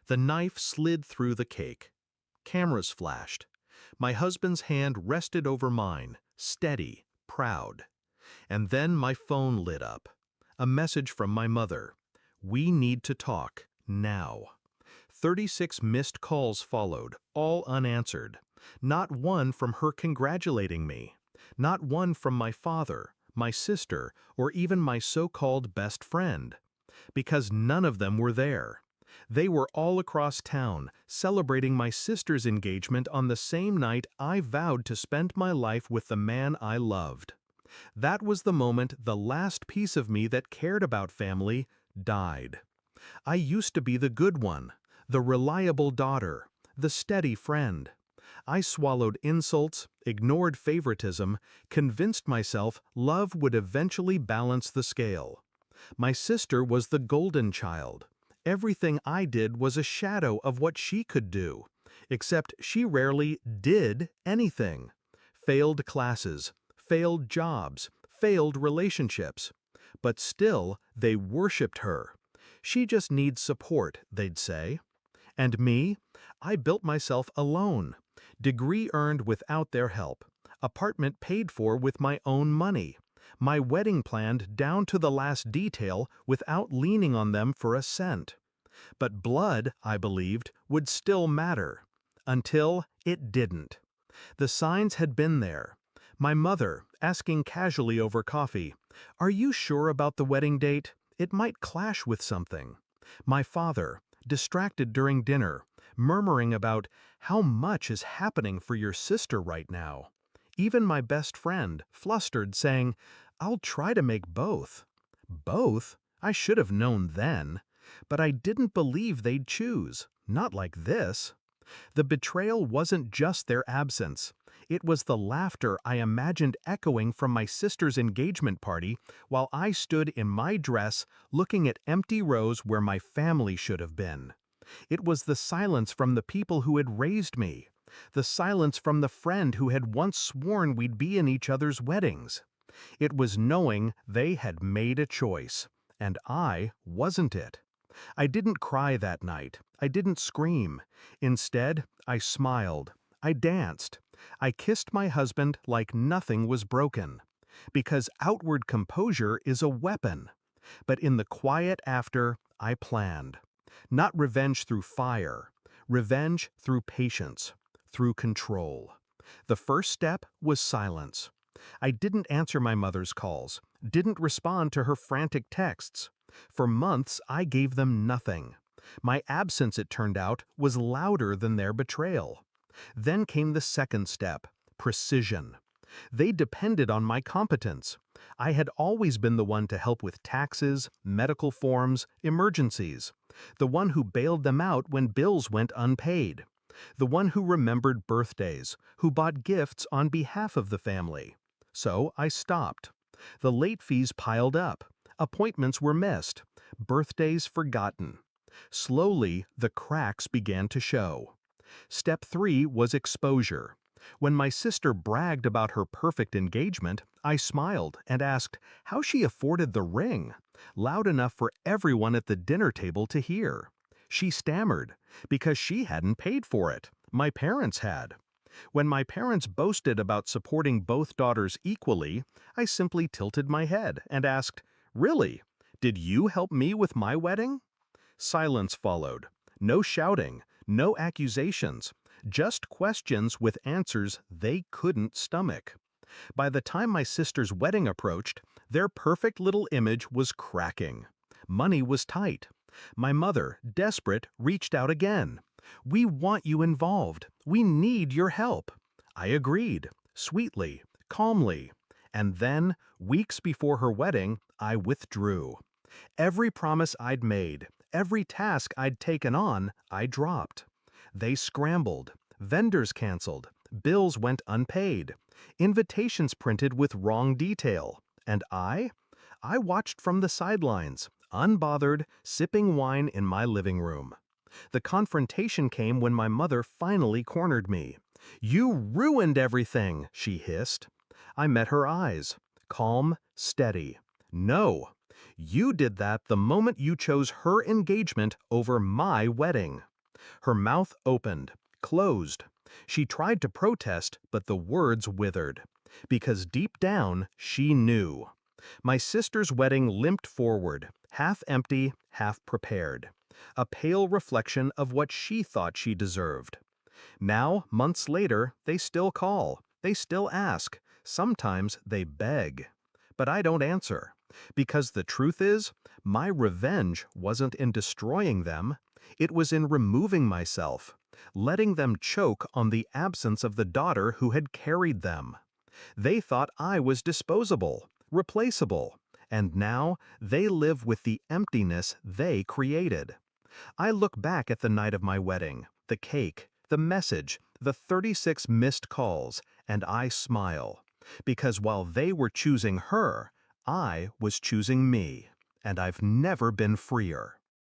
The knife slid through the cake. Cameras flashed. My husband's hand rested over mine, steady, proud. And then my phone lit up. A message from my mother. We need to talk, now. 36 missed calls followed, all unanswered. Not one from her congratulating me. Not one from my father, my sister, or even my so-called best friend. Because none of them were there. They were all across town, celebrating my sister's engagement on the same night I vowed to spend my life with the man I loved. That was the moment the last piece of me that cared about family died. I used to be the good one, the reliable daughter, the steady friend. I swallowed insults, ignored favoritism, convinced myself love would eventually balance the scale. My sister was the golden child. Everything I did was a shadow of what she could do, except she rarely did anything. Failed classes, failed jobs, failed relationships. But still, they worshipped her. She just needs support, they'd say. And me? I built myself alone. Degree earned without their help. Apartment paid for with my own money. My wedding planned down to the last detail without leaning on them for a cent. But blood, I believed, would still matter. Until it didn't. The signs had been there. My mother, asking casually over coffee, "Are you sure about the wedding date? It might clash with something." My father, distracted during dinner, murmuring about how much is happening for your sister right now. Even my best friend, flustered, saying, "I'll try to make both." Both? I should have known then. But I didn't believe they'd choose. Not like this. The betrayal wasn't just their absence. It was the laughter I imagined echoing from my sister's engagement party while I stood in my dress looking at empty rows where my family should have been. It was the silence from the people who had raised me. The silence from the friend who had once sworn we'd be in each other's weddings. It was knowing they had made a choice, and I wasn't it. I didn't cry that night. I didn't scream. Instead, I smiled. I danced. I kissed my husband like nothing was broken. Because outward composure is a weapon. But in the quiet after, I planned. Not revenge through fire. Revenge through patience. Through control. The first step was silence. I didn't answer my mother's calls. Didn't respond to her frantic texts. For months, I gave them nothing. My absence, it turned out, was louder than their betrayal. Then came the second step, precision. They depended on my competence. I had always been the one to help with taxes, medical forms, emergencies. The one who bailed them out when bills went unpaid. The one who remembered birthdays, who bought gifts on behalf of the family. So I stopped. The late fees piled up. Appointments were missed, birthdays forgotten. Slowly, the cracks began to show. Step 3 was exposure. When my sister bragged about her perfect engagement, I smiled and asked how she afforded the ring, loud enough for everyone at the dinner table to hear. She stammered, because she hadn't paid for it. My parents had. When my parents boasted about supporting both daughters equally, I simply tilted my head and asked, "Really? Did you help me with my wedding?" Silence followed. No shouting, no accusations, just questions with answers they couldn't stomach. By the time my sister's wedding approached, their perfect little image was cracking. Money was tight. My mother, desperate, reached out again. "We want you involved. We need your help." I agreed, sweetly, calmly. And then, weeks before her wedding, I withdrew. Every promise I'd made, every task I'd taken on, I dropped. They scrambled, vendors canceled, bills went unpaid, invitations printed with wrong detail. And I watched from the sidelines, unbothered, sipping wine in my living room. The confrontation came when my mother finally cornered me. "You ruined everything," she hissed. I met her eyes, calm, steady. "No, you did that the moment you chose her engagement over my wedding." Her mouth opened, closed. She tried to protest, but the words withered. Because deep down, she knew. My sister's wedding limped forward, half empty, half prepared. A pale reflection of what she thought she deserved. Now, months later, they still call. They still ask. Sometimes they beg. But I don't answer. Because the truth is, my revenge wasn't in destroying them. It was in removing myself, letting them choke on the absence of the daughter who had carried them. They thought I was disposable, replaceable, and now they live with the emptiness they created. I look back at the night of my wedding, the cake, the message, the 36 missed calls, and I smile. Because while they were choosing her, I was choosing me, and I've never been freer.